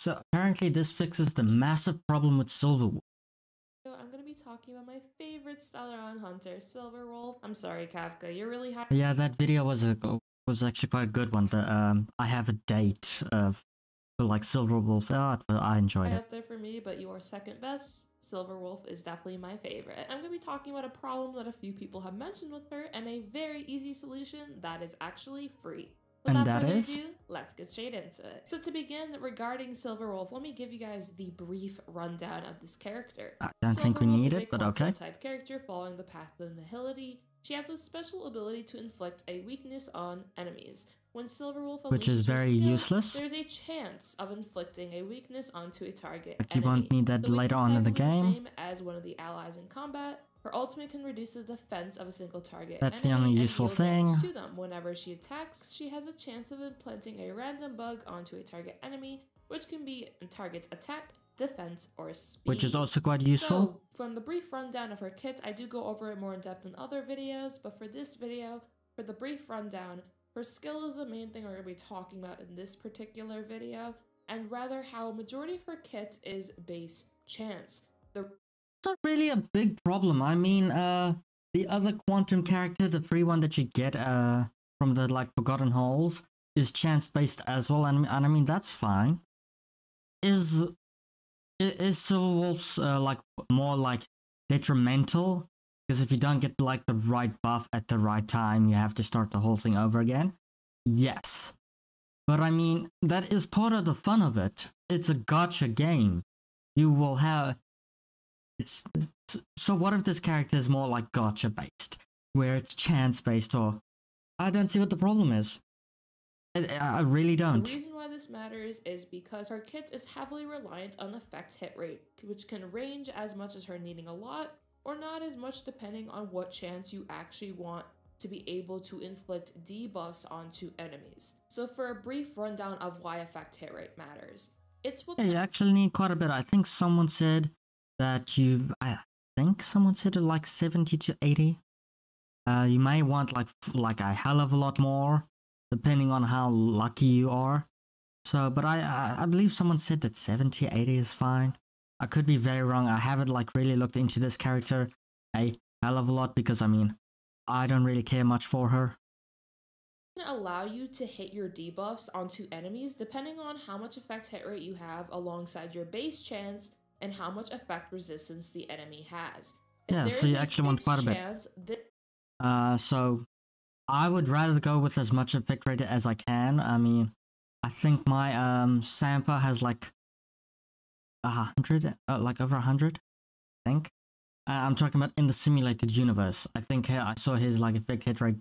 So apparently this fixes the massive problem with Silverwood. I'm gonna be talking about my favorite Stellaron hunter, Silverwolf. I'm sorry, Kafka, you're really high. Yeah, that video was actually quite a good one. The I have a date for like Silverwolf. I enjoyed it. Up there for me, but you are second best. Silverwolf is definitely my favorite. I'm gonna be talking about a problem that a few people have mentioned with her and a very easy solution that is actually free. Without further ado, let's get straight into it. So to begin, regarding Silverwolf, let me give you guys the brief rundown of this character. I don't think we need it, but okay. Type character following the path of Nihility. She has a special ability to inflict a weakness on enemies. When Silverwolf which is very useless. There's a chance of inflicting a weakness onto a target but you won't need that later on in the game. Same as one of the allies in combat. Her ultimate can reduce the defense of a single target. That's the only useful thing. To them. Whenever she attacks, she has a chance of implanting a random bug onto a target enemy, which can be a target's attack, defense, or speed. Which is also quite useful. So, from the brief rundown of her kit, I do go over it more in depth in other videos, but for this video, for the brief rundown, her skill is the main thing we're going to be talking about in this particular video, and rather how majority of her kit is base chance. It's not really a big problem. I mean, the other quantum character, the free one that you get from the like Forgotten Halls, is chance based as well, and I mean that's fine. Is Silverwolf's like more like detrimental? Because if you don't get like the right buff at the right time, you have to start the whole thing over again. Yes, but I mean that is part of the fun of it. It's a gacha game. You will have. So what if this character is more like gacha based, where it's chance based, or I don't see what the problem is. I really don't. The reason why this matters is because her kit is heavily reliant on effect hit rate, which can range as much as her needing a lot, or not as much depending on what chance you actually want to be able to inflict debuffs onto enemies. So for a brief rundown of why effect hit rate matters, it's what you actually need quite a bit. I think someone said that I think someone said it like 70 to 80. You may want like a hell of a lot more, depending on how lucky you are. So, but I believe someone said that 70, 80 is fine. I could be very wrong. I haven't like really looked into this character a hell of a lot because I mean, I don't really care much for her. Allow you to hit your debuffs onto enemies depending on how much effect hit rate you have alongside your base chance and how much effect resistance the enemy has. Yeah, so you actually want quite a bit. So I would rather go with as much effect rate as I can. I mean, I think my Sampa has like 100, like over 100, I think. I'm talking about in the simulated universe. I think I saw his like effect hit rate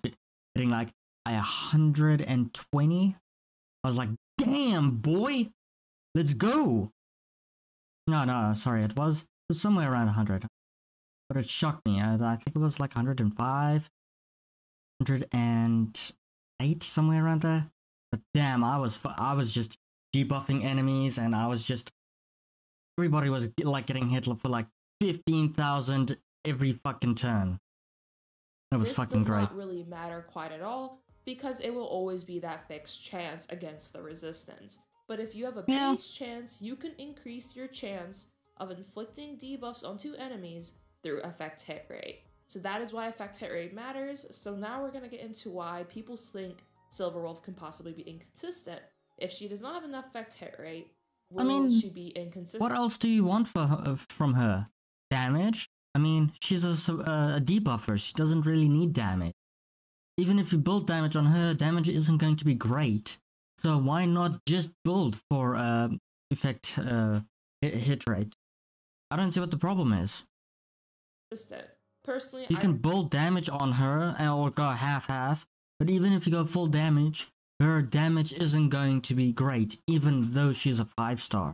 hitting like 120. I was like, damn boy, let's go. No, sorry, it was somewhere around 100. But it shocked me. I think it was like 105, 108, somewhere around there. But damn, I was just debuffing enemies, and everybody was like getting hit for like 15,000 every fucking turn. It was fucking great. This does not really matter quite at all, because it will always be that fixed chance against the resistance. But if you have a base chance, you can increase your chance of inflicting debuffs onto enemies through effect hit rate. So that is why effect hit rate matters. So now we're going to get into why people think Silverwolf can possibly be inconsistent. If she does not have enough effect hit rate, will she be inconsistent? What else do you want from her? Damage? I mean, she's a debuffer. She doesn't really need damage. Even if you build damage on her, damage isn't going to be great. So why not just build for effect hit rate? I don't see what the problem is. Personally, you can build damage on her or go half-half, but even if you go full damage, her damage isn't going to be great, even though she's a 5-star.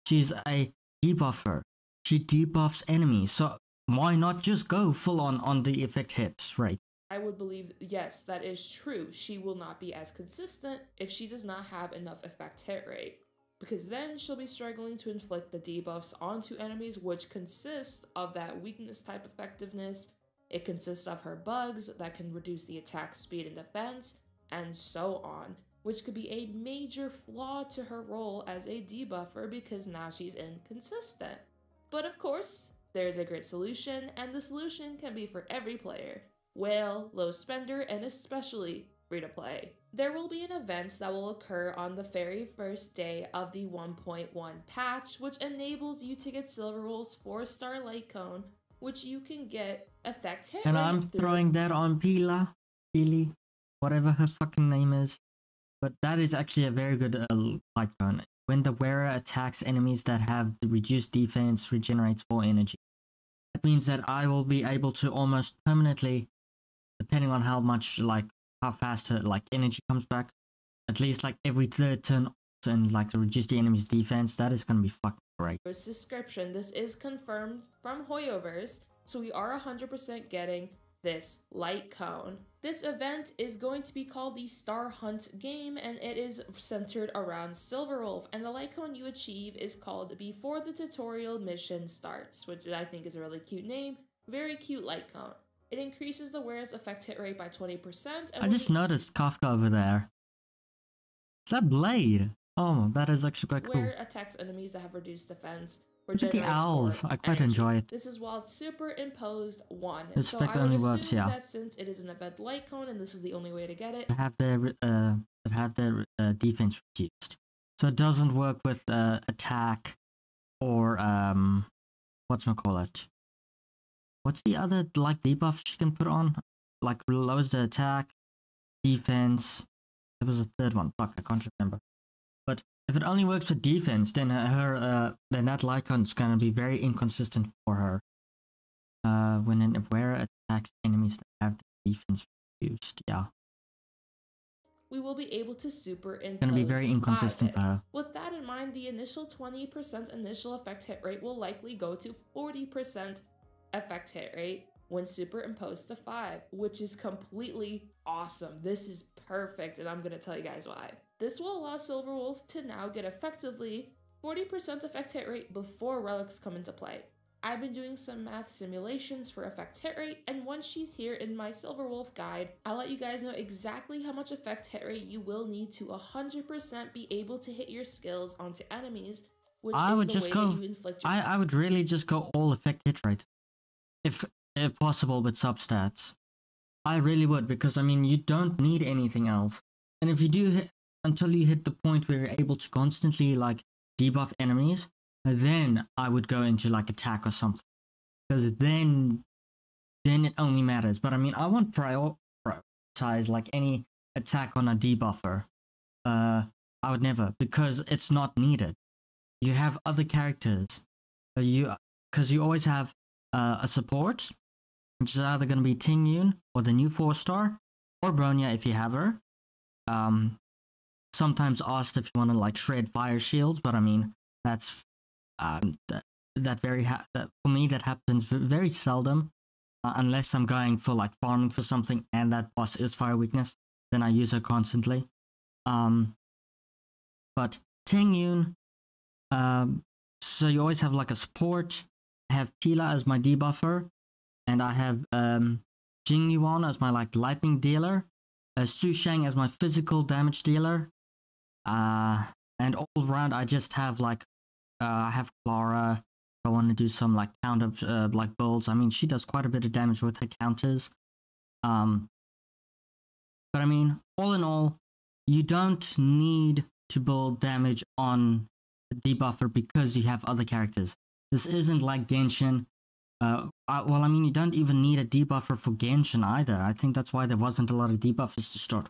She's a debuffer. She debuffs enemies, so why not just go full on the effect hits rate? I would believe, yes, that is true. She will not be as consistent if she does not have enough effect hit rate, because then she'll be struggling to inflict the debuffs onto enemies, which consists of that weakness type effectiveness. It consists of her bugs that can reduce the attack speed and defense, and so on, which could be a major flaw to her role as a debuffer because now she's inconsistent. But of course, there's a great solution, and the solution can be for every player: whale, low spender, and especially free to play. There will be an event that will occur on the very first day of the 1.1 patch, which enables you to get Silverwolf's 4-star light cone, which you can get affect hit And rate I'm through throwing that on Pili, whatever her fucking name is. But that is actually a very good light cone. When the wearer attacks enemies that have reduced defense, regenerates 4 energy. That means that I will be able to almost permanently, depending on how much, like, how fast her, like, energy comes back, at least, like, every third turn, and, like, to reduce the enemy's defense. That is gonna be fucking great. Description. This is confirmed from HoYoverse, so we are 100% getting this light cone. This event is going to be called the Star Hunt game, and it is centered around Silverwolf, and the light cone you achieve is called Before the Tutorial Mission Starts, which I think is a really cute name. Very cute light cone. It increases the wearer's effect hit rate by 20%. And I just noticed Kafka over there. Is that Blade? Oh, that is actually quite cool. Where attacks enemies that have reduced defense. Look at the owls. I quite enjoy it. This is while it's superimposed 1. This so effect I would only assume works, yeah. that since it is an event light cone and this is the only way to get it, Have their defense reduced. So it doesn't work with attack or whatchamacallit. What's the other like debuff she can put on? Like lowers the attack, defense. There was a third one. Fuck, I can't remember. But if it only works for defense, then then that light cone is gonna be very inconsistent for her. When an wearer attacks enemies that have the defense reduced, yeah. we will be able to superimpose. Gonna be very inconsistent for her. With that in mind, the initial 20% initial effect hit rate will likely go to 40% effect hit rate when superimposed to 5, which is completely awesome. This is perfect, and I'm gonna tell you guys why. This will allow Silverwolf to now get effectively 40% effect hit rate before relics come into play. I've been doing some math simulations for effect hit rate, and once she's here in my Silverwolf guide, I'll let you guys know exactly how much effect hit rate you will need to 100% be able to hit your skills onto enemies, which I is would the just way go. that you inflict your I would really just go all effect hit rate, if possible with substats. I really would, because I mean you don't need anything else, and if you do hit until you hit the point where you're able to constantly like debuff enemies, then I would go into like attack or something, because then it only matters. But I mean, I won't prioritize like any attack on a debuffer. I would never, because it's not needed. You have other characters, because you always have a support, which is either going to be Tingyun or the new 4-star, or Bronya if you have her. Sometimes asked if you want to like shred fire shields, but I mean that's for me that happens very seldom, unless I'm going for like farming for something and that boss is fire weakness, then I use her constantly. But Tingyun, so you always have like a support. I have Pila as my debuffer, and I have Jingyuan as my like lightning dealer, Sushang as my physical damage dealer, and all around I just have like I have Clara. I want to do some like counter like builds. I mean, she does quite a bit of damage with her counters. But I mean, all in all, you don't need to build damage on a debuffer because you have other characters. This isn't like Genshin. Well, I mean, you don't even need a debuffer for Genshin either. I think that's why there wasn't a lot of debuffers to start.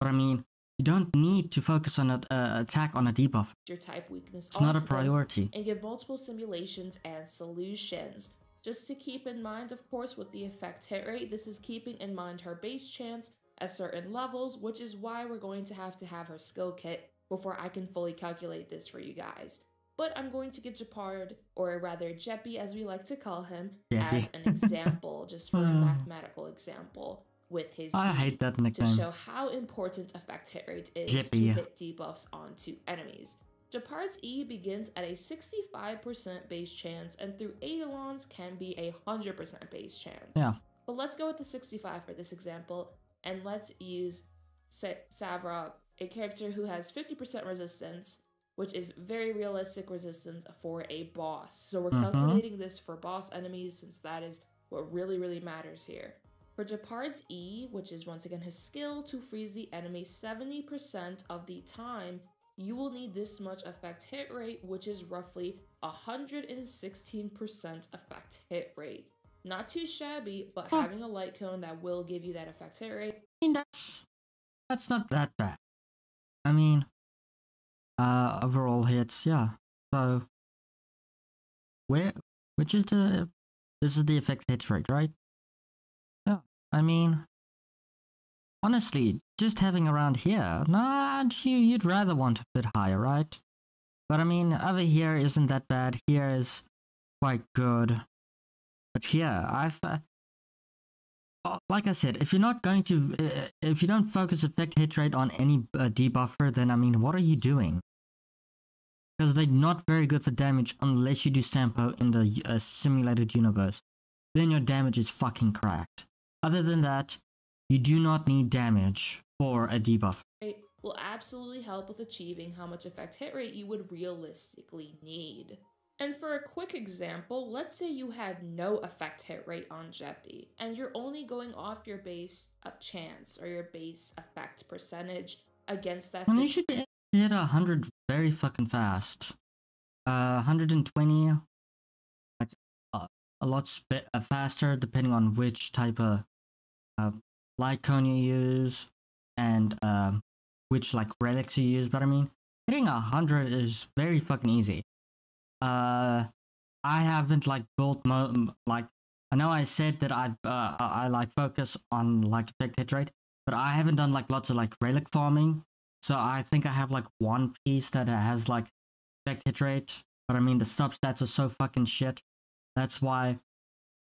But I mean, you don't need to focus on an attack on a debuffer. Your type weakness. It's not a priority. And give multiple simulations and solutions. Just to keep in mind, of course, with the effect hit rate, this is keeping in mind her base chance at certain levels, which is why we're going to have her skill kit before I can fully calculate this for you guys. But I'm going to give Japard, or rather Jeppy as we like to call him, as an example, just for a mathematical example, with his I hate that nickname. to show how important effect hit rate is to hit debuffs onto enemies. Japard's E begins at a 65% base chance, and through Eidolon's can be a 100% base chance. Yeah. But let's go with the 65 for this example, and let's use Savrok, a character who has 50% resistance, which is very realistic resistance for a boss. So we're calculating this for boss enemies since that is what really matters here. For Japard's E, which is once again his skill to freeze the enemy 70% of the time, you will need this much effect hit rate, which is roughly 116% effect hit rate. Not too shabby, but having a light cone that will give you that effect hit rate. I mean, that's not that bad. I mean, overall hits, yeah. So, which is this is the effect hit rate, right? Yeah. I mean, honestly, just having around here, nah, you'd rather want a bit higher, right? But I mean, over here isn't that bad. Here is quite good. But here, like I said, if you're not going to, if you don't focus effect hit rate on any debuffer, then I mean, what are you doing? Because they're not very good for damage unless you do Sampo in the simulated universe. Then your damage is fucking cracked. Other than that, you do not need damage for a debuff. It will absolutely help with achieving how much effect hit rate you would realistically need. And for a quick example, let's say you had no effect hit rate on Jeppy, and you're only going off your base chance or your base effect percentage against that. Well, you should hit 100 very fucking fast. 120, like a lot faster depending on which type of light cone you use and which like relics you use. But I mean, hitting 100 is very fucking easy. I haven't like built like I know I said that I like focus on like effect hit rate, but I haven't done like lots of like relic farming. So I think I have like one piece that has like effect hit rate, but I mean the substats are so fucking shit. That's why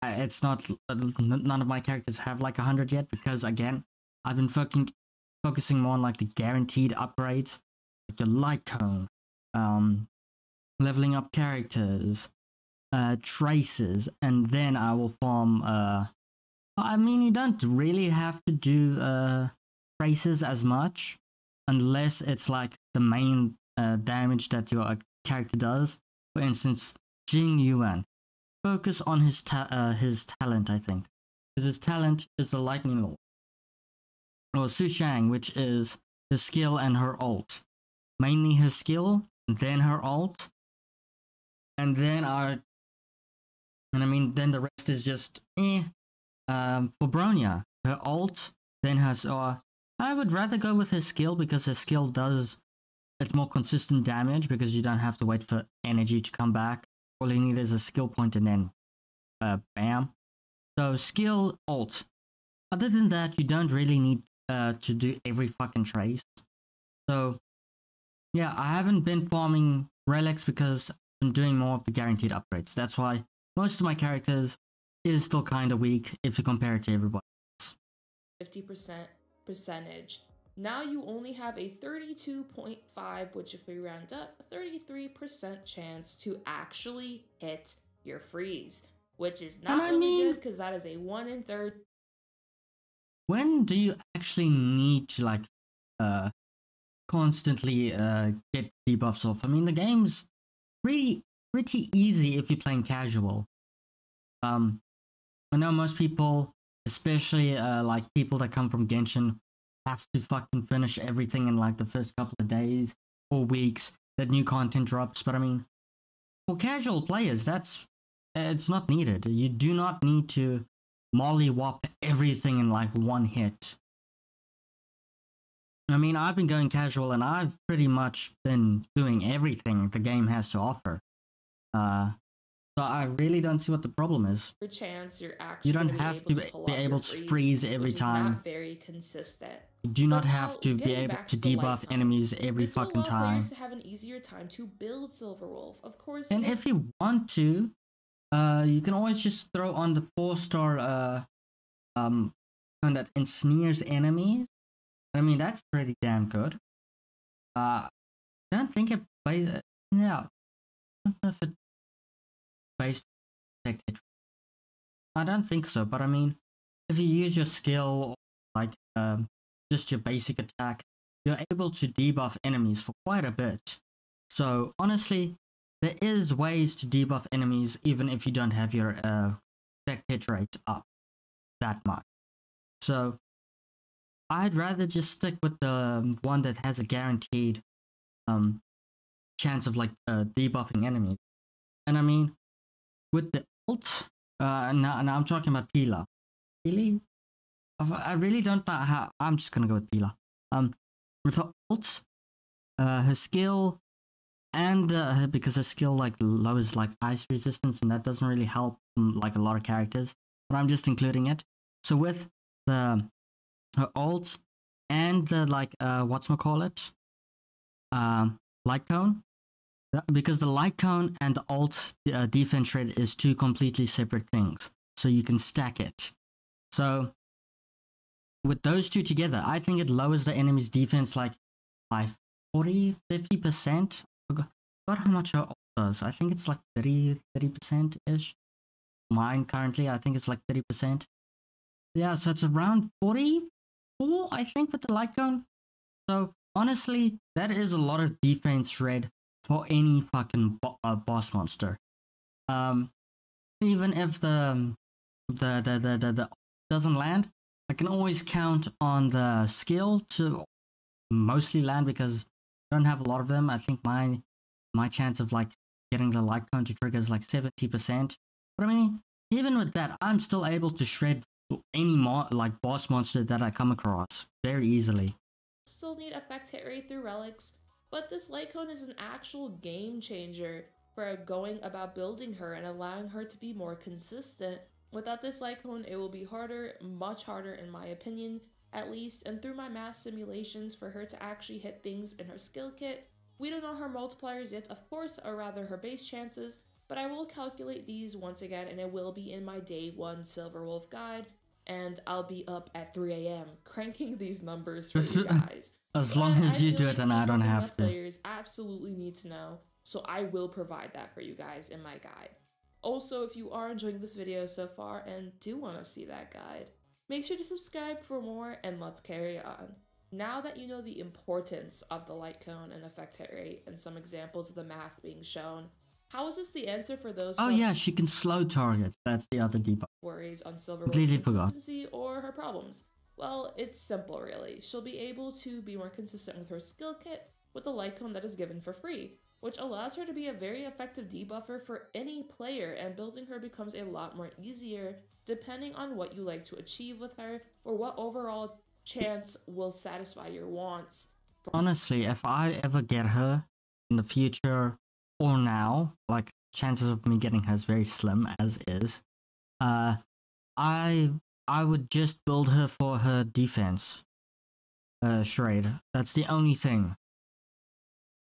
it's not none of my characters have like 100 yet, because again I've been focusing more on like the guaranteed upgrades, like your light cone, leveling up characters, traces, and then I will farm. I mean, you don't really have to do traces as much unless it's like the main damage that your character does. For instance, Jing Yuan. Focus on his talent, I think, because his talent is the lightning law. Or Su Shang, which is his skill and her ult. Mainly her skill, then her ult, and then then the rest is just for Bronya, her ult, then her I would rather go with her skill because her skill it's more consistent damage because you don't have to wait for energy to come back. All you need is a skill point and then bam. So skill, ult. Other than that, you don't really need to do every fucking trace. So yeah, I haven't been farming relics because I'm doing more of the guaranteed upgrades. That's why most of my characters is still kind of weak if you compare it to everybody else. 50% percentage. Now you only have a 32.5, which if we round up, a 33% chance to actually hit your freeze, which is not really good because that is a 1 in 30. When do you actually need to like constantly get debuffs off? I mean, the game's pretty easy if you're playing casual. I know most people, especially like people that come from Genshin, have to fucking finish everything in like the first couple of days or weeks that new content drops. But I mean, for casual players, it's not needed. You do not need to mollywop everything in like one hit. I mean, I've been going casual and I've pretty much been doing everything the game has to offer. So I really don't see what the problem is. Your chance you're actually you don't have to be able to freeze every time. Not very consistent. You do not have to be able to debuff enemies every fucking time. Players to have an easier time to build Silver Wolf, of course. And if you want to, you can always just throw on the 4-star one that ensnares enemies. I mean, that's pretty damn good. I don't think it plays. Yeah, I don't know if it plays effect hit. I don't think so, but I mean, if you use your skill, like just your basic attack, you're able to debuff enemies for quite a bit. So honestly, there is ways to debuff enemies even if you don't have your effect hit rate up that much. So I'd rather just stick with the one that has a guaranteed chance of like debuffing enemies. And I mean, with the ult, now I'm talking about Pila. Really? I really don't know how. I'm just gonna go with Pila. With her ult, her skill, and because her skill like lowers like ice resistance, and that doesn't really help like a lot of characters. But I'm just including it. So with the her ult and the like whatchamacallit, light cone, because the light cone and the ult defense shred is two completely separate things, so you can stack it. So with those two together, I think it lowers the enemy's defense like by 40-50%. Forgot how much her ult does. I think it's like 30% ish. Mine currently, I think it's like 30%. Yeah, so it's around 44, I think, with the light cone. So honestly, that is a lot of defense shred for any fucking boss monster. Even if the doesn't land, I can always count on the skill to mostly land because I don't have a lot of them. I think my chance of like getting the light cone to trigger is like 70%. But I mean, even with that, I'm still able to shred any like boss monster that I come across very easily. Still need effect hit rate through relics, but this light cone is an actual game changer for going about building her and allowing her to be more consistent. Without this light cone, it will be harder, much harder in my opinion, at least, and through my math simulations for her to actually hit things in her skill kit. We don't know her multipliers yet, of course, or rather her base chances, but I will calculate these once again, and it will be in my day 1 Silver Wolf guide, and I'll be up at 3 a.m. cranking these numbers for you guys. As long as you do it and I don't have to. Players absolutely need to know, so I will provide that for you guys in my guide. Also, if you are enjoying this video so far and do want to see that guide, make sure to subscribe for more, and let's carry on. Now that you know the importance of the light cone and effect hit rate and some examples of the math being shown, how is this the answer for those oh yeah, she can slow target. That's the other debuff. Worries on Silver Wolf's consistency or her problems? Well, it's simple really. She'll be able to be more consistent with her skill kit with the light cone that is given for free, which allows her to be a very effective debuffer for any player, and building her becomes a lot more easier depending on what you like to achieve with her or what overall chance will satisfy your wants. Honestly, if I ever get her in the future or now, like chances of me getting her is very slim as is. I would just build her for her defense shred. That's the only thing.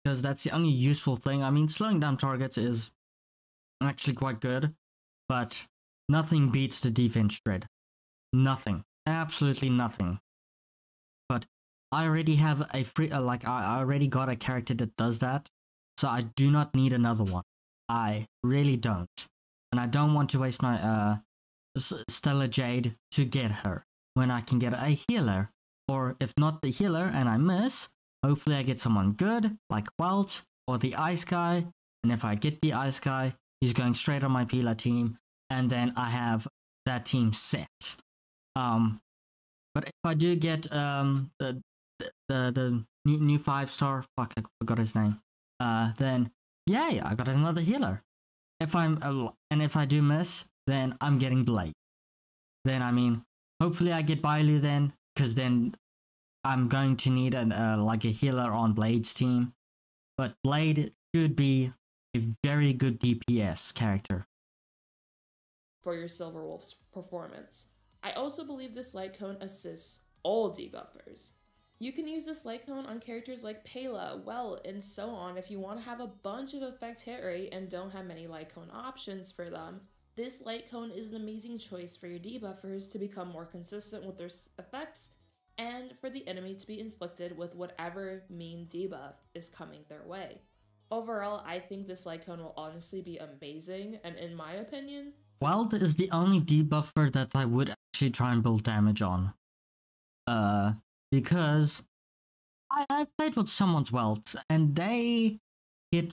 Because that's the only useful thing. I mean, slowing down targets is actually quite good, but nothing beats the defense shred. Nothing. Absolutely nothing. But I already have a free, I already got a character that does that, so I do not need another one. I really don't. And I don't want to waste my Stellar Jade to get her when I can get a healer. Or if not the healer and I miss, hopefully I get someone good like Welt or the Ice Guy. And if I get the Ice Guy, he's going straight on my Pila team, and then I have that team set. But if I do get the new 5-star, fuck, I forgot his name. Then yay, I got another healer. If I do miss, then I'm getting Blade. Then I mean, hopefully I get Bailu then, because then I'm going to need like a healer on Blade's team. But Blade should be a very good DPS character for your Silver Wolf's performance. I also believe this light cone assists all debuffers. You can use this light cone on characters like Pela, Well, and so on if you want to have a bunch of effect hit rate and don't have many light cone options for them. This light cone is an amazing choice for your debuffers to become more consistent with their effects, and for the enemy to be inflicted with whatever mean debuff is coming their way. Overall, I think this light cone will honestly be amazing, and in my opinion, Weld is the only debuffer that I would actually try and build damage on. because I played with someone's wealth and they hit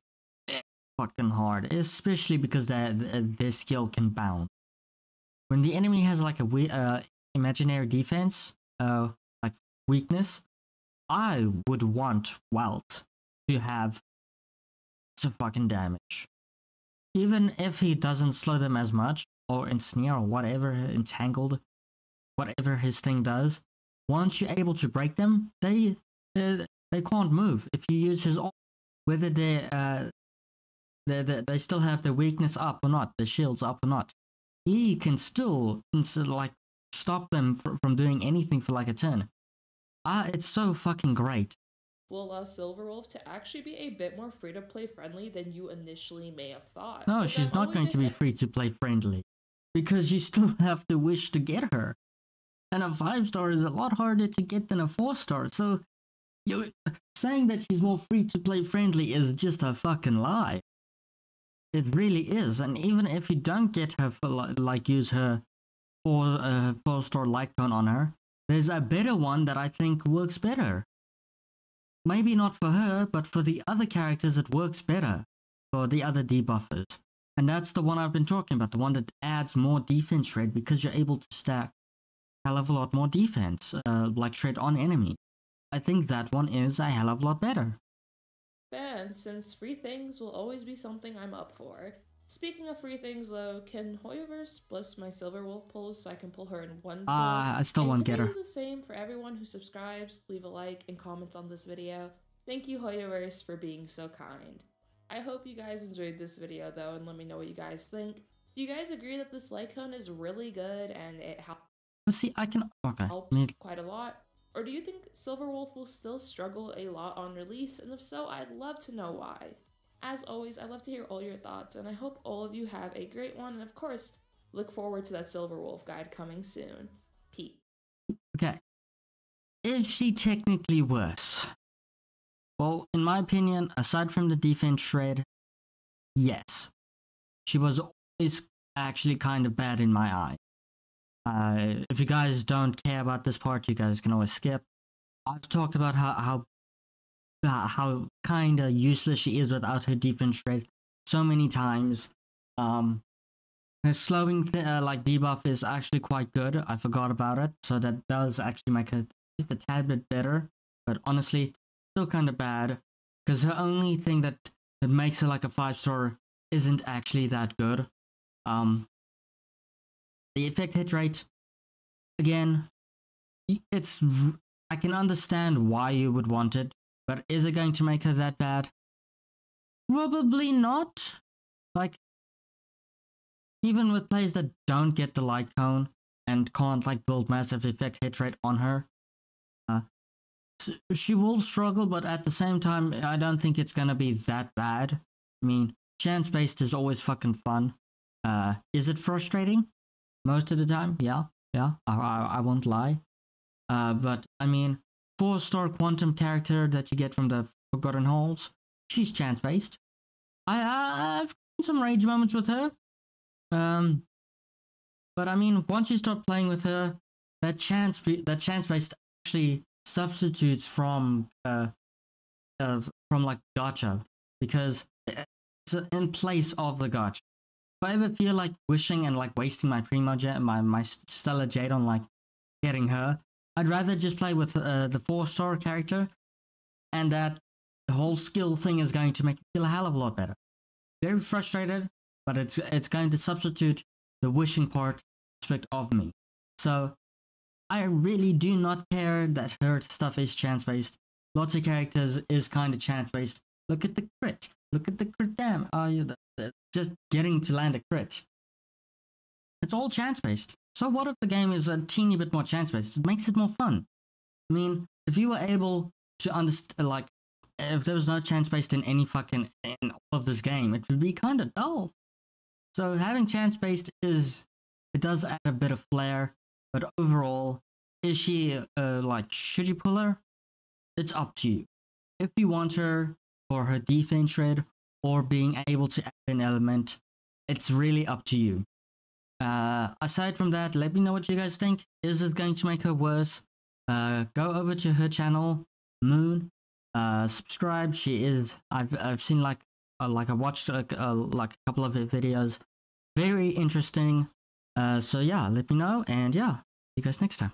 fucking hard, especially because their skill can bounce. When the enemy has like a imaginary defense, like weakness, I would want wealth to have some fucking damage. Even if he doesn't slow them as much, or ensnare, or whatever, entangled, whatever his thing does, once you're able to break them, they can't move. If you use his ult, whether they still have the weakness up or not, the shields up or not, he can still like stop them from doing anything for like a turn. It's so fucking great. Will allow Silverwolf to actually be a bit more free-to-play friendly than you initially may have thought. No, she's not going to be free-to-play friendly, because you still have to wish to get her. And a 5-star is a lot harder to get than a 4-star, so you saying that she's more free-to-play friendly is just a fucking lie. It really is, and even if you don't get her for like use her 4-star light cone on her, there's a better one that I think works better. Maybe not for her, but for the other characters it works better, for the other debuffers. And that's the one I've been talking about, the one that adds more defense shred because you're able to stack a hell of a lot more defense, like shred on enemy. I think that one is a hell of a lot better. And since free things will always be something I'm up for. Speaking of free things though, can HoYoverse bless my Silverwolf pulls so I can pull her in one pull? I still won't get her. Do the same for everyone who subscribes, leave a like, and comments on this video. Thank you HoYoverse for being so kind. I hope you guys enjoyed this video though, and let me know what you guys think. Do you guys agree that this light cone is really good and it helps quite a lot? Or do you think Silverwolf will still struggle a lot on release? And if so, I'd love to know why. As always, I love to hear all your thoughts, and I hope all of you have a great one, and of course, look forward to that Silverwolf guide coming soon. Peace. Okay. Is she technically worse? Well, in my opinion, aside from the defense shred, yes. She was always actually kind of bad in my eye. If you guys don't care about this part, you guys can always skip. I've talked about how kind of useless she is without her defense shred so many times. Her slowing like debuff is actually quite good. I forgot about it, so that does actually make her just a tad bit better. But honestly, still kind of bad, because her only thing that makes her like a 5-star isn't actually that good. The effect hit rate, again, I can understand why you would want it, but is it going to make her that bad? Probably not. Like, even with players that don't get the light cone and can't like build massive effect hit rate on her, she will struggle, but at the same time, I don't think it's gonna be that bad. I mean, chance-based is always fucking fun. Is it frustrating? Most of the time, yeah, I won't lie. But I mean, 4-star quantum character that you get from the Forgotten Halls, she's chance-based. I've some rage moments with her. But I mean, once you start playing with her, that chance-based actually substitutes from like gacha, because it's in place of the gacha. If I ever feel like wishing and like wasting my my Stellar Jade on like getting her, I'd rather just play with the 4-star character, and that the whole skill thing is going to make me feel a hell of a lot better. Very frustrated, but it's going to substitute the wishing part aspect of me. So I really do not care that her stuff is chance-based. Lots of characters is kind of chance-based. Look at the crit. Look at the crit damn. Just getting to land a crit. It's all chance-based. So what if the game is a teeny bit more chance-based? It makes it more fun. I mean, if you were able to understand, like, if there was no chance-based in any in all of this game, it would be kind of dull. So having chance-based it does add a bit of flair, but overall, is she, like, should you pull her? It's up to you. If you want her for her defense shred, or being able to add an element, it's really up to you. Aside from that, let me know what you guys think. Is it going to make her worse? go over to her channel, Moon. Subscribe. She is. I've seen like I watched like a couple of her videos. Very interesting. So yeah, let me know, and yeah, see you guys next time.